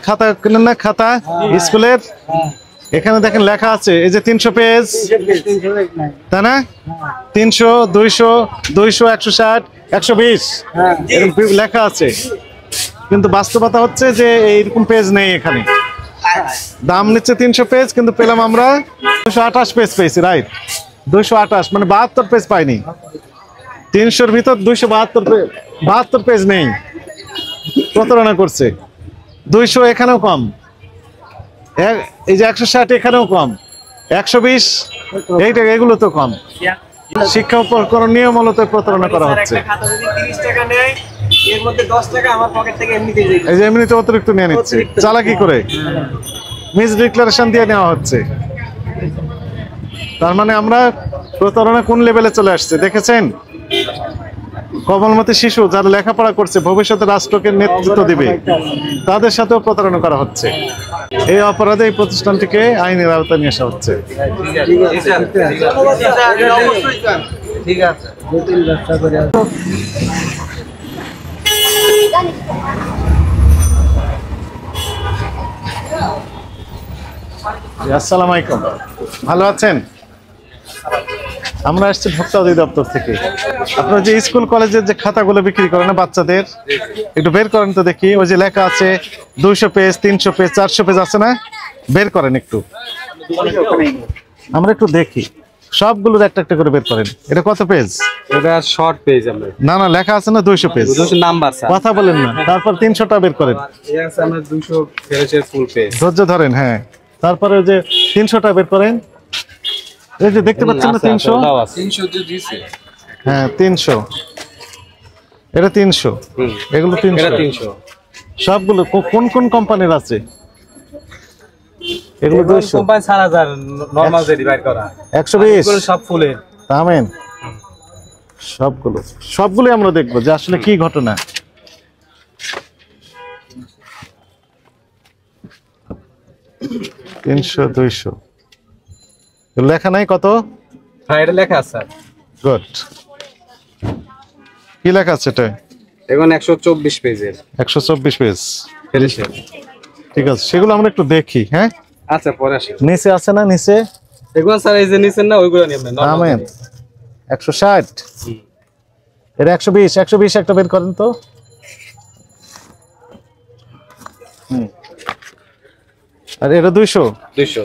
খাতা কিনেন না, খাতা স্কুলের? এখানে দেখেন লেখা আছে, এই যে 300 পেজ, তাই না? 300, 200, 200, 160, 120 এরকম লেখা আছে, কিন্তু বাস্তবতা হচ্ছে যে এইরকম পেজ নেই এখানে। দাম নিচ্ছে 300 পেজ, কিন্তু পেলাম আমরা 228 পেজ পেয়েছি, রাইট? 228 মানে 72 পেজ পাইনি। 300-র ভিতর 272 পেজ নেই, প্রতারণা করছে। 200 এখানেও কম, এই যে 160 এখানেও কম, 120 এইটা, এগুলো তো কম। শিক্ষা উপকরণ নিয়ে মূলত প্রতারণা করা হচ্ছে। এই যে এমনিতে অতিরিক্ত নিয়ে নিচ্ছে, চালাকি করে মিস ডিক্লারেশন দিয়ে নেওয়া হচ্ছে। তার মানে আমরা প্রতারণা কোন লেভেলে চলে আসছে দেখেছেন? কমলমতি শিশু যারা লেখাপড়া করছে, ভবিষ্যতে রাষ্ট্রকে নেতৃত্ব দিবে, তাদের সাথেও প্রতারণা করা হচ্ছে। এই অপরাধে এই প্রতিষ্ঠানটিকে আইনের আওতায় নিয়ে আসা হচ্ছে। আসসালামু আলাইকুম, ভালো আছেন? আমরা আসছি ভোক্তা অধিদপ্তর থেকে। আপনারা যে স্কুল কলেজের যে খাতাগুলো বিক্রি করেন না বাচ্চাদের, একটু বের করেন তো দেখি। ওই যে লেখা আছে 200 পেজ, 300 পেজ, 400 পেজ আছে না? বের করেন একটু, আমরা একটু দেখি। সবগুলোর একটা একটা করে বের করেন। এটা কত পেজ? এটা শর্ট পেজ। আমরা না না, লেখা আছে না 200 পেজ, 200 নাম্বার স্যার, কথা বলেন না। তারপর 300টা বের করেন। এই আছে আমরা 200 পেজের ফুল পেজ। ধৈর্য ধরেন, হ্যাঁ। তারপরে ওই যে 300টা বের করেন। এই যে দেখতে পাচ্ছেন না 300, 300 যে দিছে, হ্যাঁ 300, এটা 300, এগুলো 300, এটা 300। সবগুলো কোন কোন কোম্পানির আছে? এগুলো 200 কোম্পানি 4000 নরমাল যে ডিভাইড করা 120, এগুলো সব ফুলের। থামেন, সবগুলো আমরা দেখবো যে আসলে কি ঘটনা। তিনশো 200 লেখা নাই কত? হ্যাঁ এটা লেখা আছে স্যার। গুড, কি লেখা আছে এটা? এখন 124 পেজের, 124 পেজ। ফেরেছে। ঠিক আছে, সেগুলো আমরা একটু দেখি। হ্যাঁ আচ্ছা পরে আসেন। নিচে আছে না? নিচে এগুলো স্যার এই যে নিছেন না, ওইগুলো নিয়ে আমরা থামেন। 160, এটা 120 একটা বের করেন তো। আর এটা 200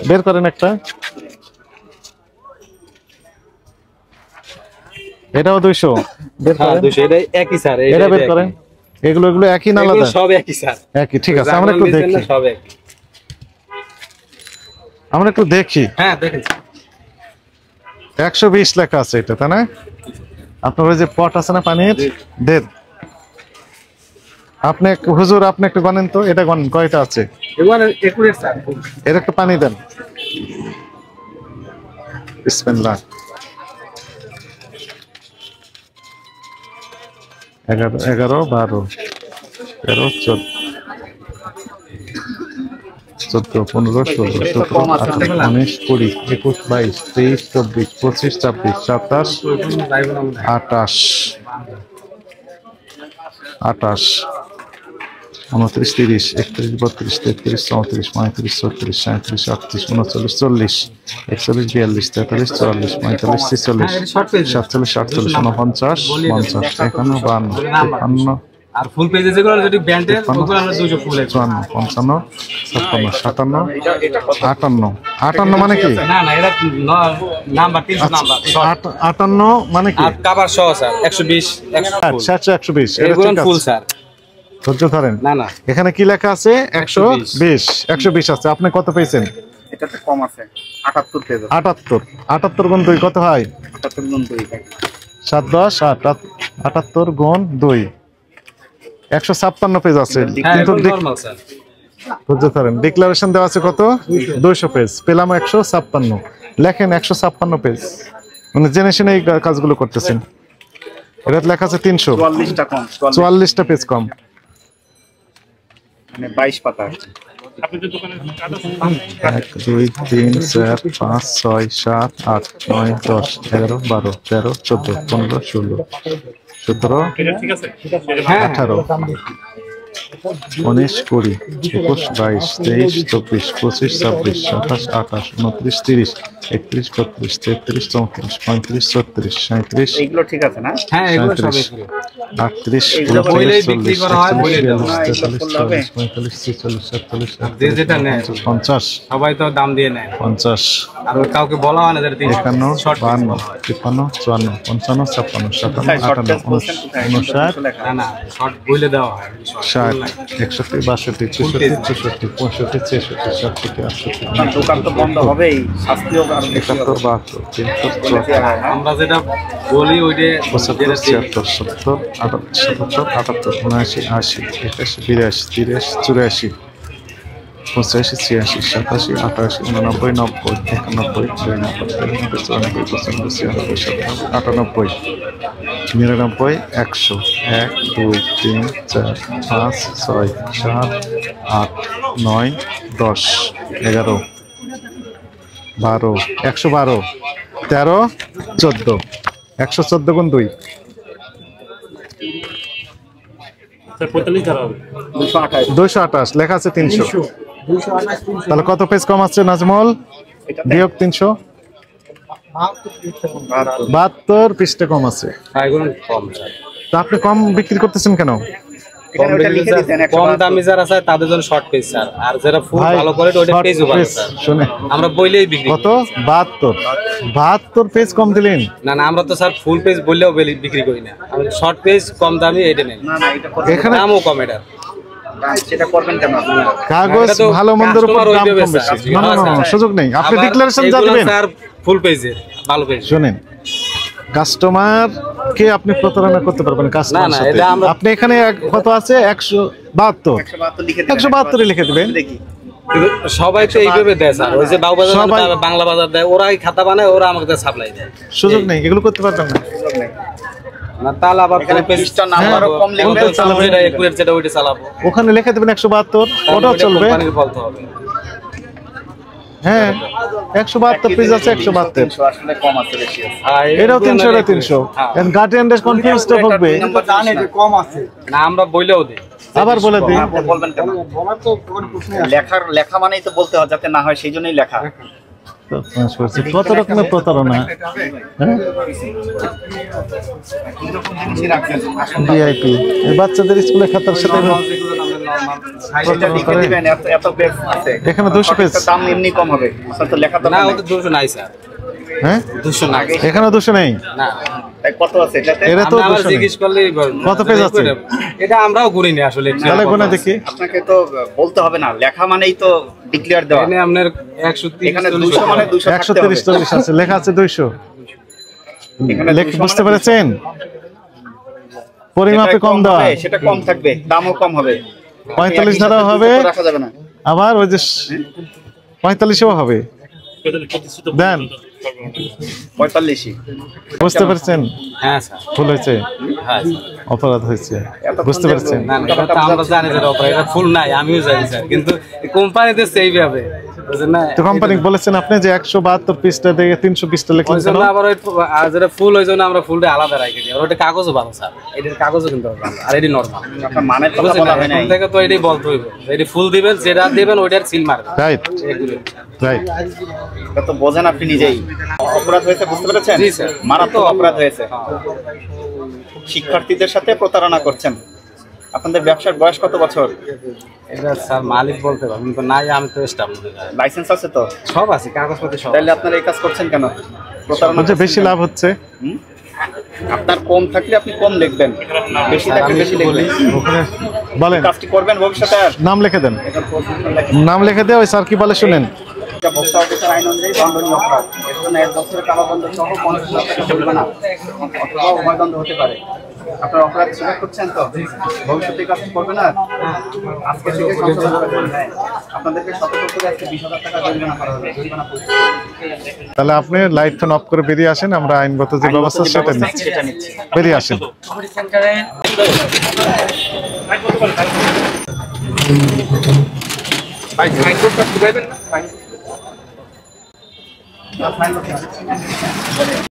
বের করেন একটা। এটাও 200 বের হ্যাঁ করেন। 200 এটা একই স্যার, এটা বের করেন। এগুলো একই না আলাদা? সব একই স্যার, একই। ঠিক আছে, আমরা একটু দেখি। সব একই, আমরা একটু দেখি। হ্যাঁ দেখেন 120 লেখা আছে এটা, তাই না? আপনার ওই যে পট আছে না পানির, দেন আপনি হুজুর, আপনি একটু গণেন তো, এটা গণেন কয়টা আছে। এগুলো একুরেট স্যার। এর একটা পানি দেন। বিসমিল্লাহ। 11, 12, 13, 14, 15, 16, 17, 18, 19, 20, 21, 22, 23, 24, 25, 26, 27, 28, 29, 30, 31, 32, 33, 34, 35, 36, 37, 38, 39, 40, 41, 42, 43, 44, 45, 46, 47, 48, 49, 50, 51, 52, 53, আর ফুল পেজে যেগুলো যদি ব্যান্ডের ওগুলো আমরা 200 ফুল আছে। 54, 55, 56, 57, 58 মানে কি? না না, এটা নাম্বার 300 নাম্বার। 58 মানে কি? আর কভার সহ স্যার 120 ফুল। 120 এটা এগুলো ঠিক ফুল আছে। স্যার। ধৈর্য ধরেন। না না, এখানে কি লেখা আছে? 120 আছে। আপনি কত পেয়েছেন? এটাতে কম আছে, 78 পেজ। 78 গুণ 2 কত হয়? 78 গুণ 2 7, 10, 8, 78 গুণ 2 156 পেজ আছে। কিন্তু নরমাল স্যার। ধৈর্য ধরেন, ডিক্লারেশন দেওয়া আছে কত? 200 পেজ, পেলাম 156। লেখেন 156 পেজ, মানে জেনে শুনে এই কাজগুলো করতেছেন। এটা লেখা আছে 300, 44টা কম, 44টা পেজ কম, মানে 22 পাতা। 1, 2, 3, 4, 5, 6, 7, 8, 9, 10, 11, 12, 13, 14, 15, 16, 17, 18, 19, 20, 21, 22, 23, 24, 25, 26, 27, 28, 29, 30, 31, 32, 33, 34, 35, 36, 37, এইগুলো ঠিক আছে না? হ্যাঁ এগুলো সব 37, এগুলো। 38, এগুলো 39, বইলেই 40, বিক্রি করা হয়, 41, বইলেই দেওয়া 42, হয়। 43, 44, 45, 46, 47, যে 48, যেটা নেয়। 50, সবাই তো দাম দিয়ে নেয় 50, আর ওই কাউকে বলা হয় না যে 300 51, শর্ট 52, 53, 54, 55, 56, 57, কোথায় short 58, test বলছেন কোথায়? 59, লেখা। না না শর্ট বইলে দেওয়া হয় short 60, 61, 62, 63, 64, 65, 66, 67, 68, আপনার দোকান তো বন্ধ হবেই, শাস্তিও আরো বেশি হবে। 71, 72, 73, বলে দেয়া 74, হয় না? আমরা যেটা বলি ওইটা 75, 76, 77, 78, 77, 78, 79, 80, 81, 82, 83, 84, 85, 86, 87, 88, 89, 90, 91, 92, 93, 94, 95, 96, 97, 98, 99, 100, 1, 2, 3, 4, 5, 6, 7, 8, 9, 10, 11, 12, 112, 13, 14, 114 গুণ 2, 228 228, লেখা আছে 300। তাহলে কত পেজ কম আছে নাজমুল? বিয়োগ 300, 72 পৃষ্ঠা কম আছে। হ্যাঁ এগুলো কম স্যার। তো আপনি কম বিক্রি করতেছেন কেন? এখানে ওটা লিখে দিতেন কম দামি যারা আছে তাদের জন্য শর্ট পেজ স্যার, আর যারা ফুল ভাই, ভালো করে ওটা short পেজও ভালো page, স্যার। শুনে আমরা বইলেই বিক্রি কত? করি। 72 পেজ কম দিলেন। না না আমরা তো স্যার ফুল পেজ বললেও বিক্রি করি না, আমি শর্ট পেজ কম দামি এটা নেই, না না এটা করতে এখানে দামও কম এটা। সেটা করবেন কেন আপনারা? কাগজ এটা তো ভালো মন্দের উপর customer দাম ওইভাবে কম বেশি। স্যার। না না না, হ্যাঁ, সুযোগ নেই, আপনি আবার ডিক্লারেশন যা এগুলো দিবেন। স্যার ফুল পেজে ভালো পেজ। শুনেন, কাস্টমার কে আপনি প্রতারণা করতে পারবেন কাস্টমার না, সাথে। এটা আমরা- আপনি এখানে কত আছে? 172, 172 লিখে দিবেন। 172 লিখে দিবেন। দেখি কিন্তু সবাই তো এইভাবে দেয় স্যার, ওই যে বাবুবাজার সবাই- বাংলা বাজার দেয়, ওরাই খাতা বানায়, ওরা আমাকে সাপ্লাই দেয়। সুযোগ নেই, এগুলো করতে পারবেন না। সুযোগ নেই। না তাহলে আবার এখানে full page পৃষ্ঠা নাম্বারও কম লিখবেন, full page চালাবেন। যেটা accurate যেটা ওইটা চালাবো। ওখানে লিখে দেবেন 172, ওটাও ওইটা চলবে। কোম্পানির বলতে হবে। হ্যাঁ, 172 পেজ আছে, 172। 300 আসলে কম আছে, বেশি আছে। আর এটাও এগুলো 300, না এটা 300। হ্যাঁ। এন্ড গার্ডিয়ানদের কনফিউজটা থাকবে। না আমরা বইলেও দিই। আবার বলে দিই, আপনি বলবেন কেন? লেখা মানেই তো বলতে হয়, যাতে না হয় সেই জন্যই লেখা। কত রকমের প্রতারণা। হ্যাঁ, ভিআইপি বাচ্চাদের স্কুলে খাতার সাথে সেটা লিখে দিবেন, এত পেজ আছে। এখানে 200 পেজ। একটা দাম এমনি কম হবে, অথচ তো লেখা না দরকার নেই। ওদের 200 নাই স্যার, হ্যাঁ, 200 নাই। এখানে 200 নেই। না তাই কত আছে এটাতে? এরা তো আমরা আবার 200 নেই। জিজ্ঞেস করলেই বলবো। কত পেজ আছে? এটা আমরাও গুনি আসলে। তাহলে গোনা দেখি। আপনাকে তো বলতে হবে না, লেখা মানেই তো ডিক্লেয়ার দেওয়া। এখানে আপনার 130 এখানে 200 মানে 200 থাকতে 130 হবে। 40 আছে, লেখা আছে 200। এখানে লেখ 200 বুঝতে মানে পেরেছেন? পরিমাপে যেটা কম দেওয়া, হবে, সেটা কম থাকবে, দামও কম হবে। 45 ধারাও একই সাথে হবে, 200 তো রাখা যাবে না। আবার ওই যে 45ও হবে। দেন, 45ই। বুঝতে পেরেছেন? হ্যাঁ স্যার, ভুল হয়েছে, হ্যাঁ স্যার। অপরাধ হয়েছে, এতক্ষণ বুঝতে যে পেরেছেন? না না এটা তো আমরা জানি যে অপারেটর এটা ফুল নাই, আমিও জানি স্যার, কিন্তু কোম্পানিতে সেইভাবে বুঝছেন না। তো কোম্পানি বলেছেন আপনি যে 172 পৃষ্ঠা থেকে 300 পৃষ্ঠা লিখলেন ওই কেন? জন্য আবার ওই আর যেটা ফুল ওই জন্য আমরা ফুলটা আলাদা রাখি দিই, আর ওটা কাগজও ভালো স্যার, এটার কাগজও কিন্তু ভালো, আর এটি নরমাল। আপনার মানের কথা বুঝছেন বলা না, হয় নাই। এখন থেকে তো এটাই বলতে হইব, এটি ফুল দিবেন, যেটা দিবেন ওইটার সিল মারবেন। রাইট, এগুলো। রাইট। এটা তো বোঝেন আপনি নিজেই। অপরাধ হয়েছে, বুঝতে পেরেছেন? জি, স্যার। মারাত্মক অপরাধ হয়েছে। শিক্ষার্থীদের সাথে প্রতারণা করছেন। আপনাদের ব্যবসার বয়স কত বছর? এটা স্যার মালিক বলতে পারবেন, কিন্তু নাই আমি তো স্টাফ। লাইসেন্স আছে তো? সব আছে, কাগজপত্র সব। তাহলে আপনারা এই কাজ করছেন কেন? প্রতারণা বলছে করছেন বেশি কেন? লাভ হচ্ছে। হুম? আপনার কম থাকলে আপনি কম লিখবেন, বেশি থাকলে বেশি লিখবেন। ওখানে বলেন, কাজটি করবেন ভবিষ্যতে আর? নাম লিখে দেন, এটা প্রশিক্ষণ লেখা। নাম লিখে দিয়ে ওই স্যার কি বলে শুনেন। এটা ভোক্তা অধিকার আইন অনুযায়ী দণ্ডনীয় অপরাধ। এর জন্য 1 বছরের কারাদণ্ড সহ 50,000 টাকা জরিমানা অথবা উভয়দণ্ড হতে পারে। আপনার অপরাধ স্বীকার করছেন তো? ভবিষ্যতে এই কাজটি করবেন না? আজকে থেকে সংশোধন করবেন। হ্যাঁ, আপনাদেরকে সতর্ক করে আজকে 20,000 টাকা জরিমানা করা হবে। জরিমানা পরিশোধ। তাহলে আপনি লাইট ফ্যান অফ করে বেরিয়ে আসেন, আমরা আইনগত যে ব্যবস্থা সেটা নিচ্ছি। সেটা নিচ্ছি। বেরিয়ে আসেন। ভাই সাইন করতে দিবেন না? ফাইন করতে হবে।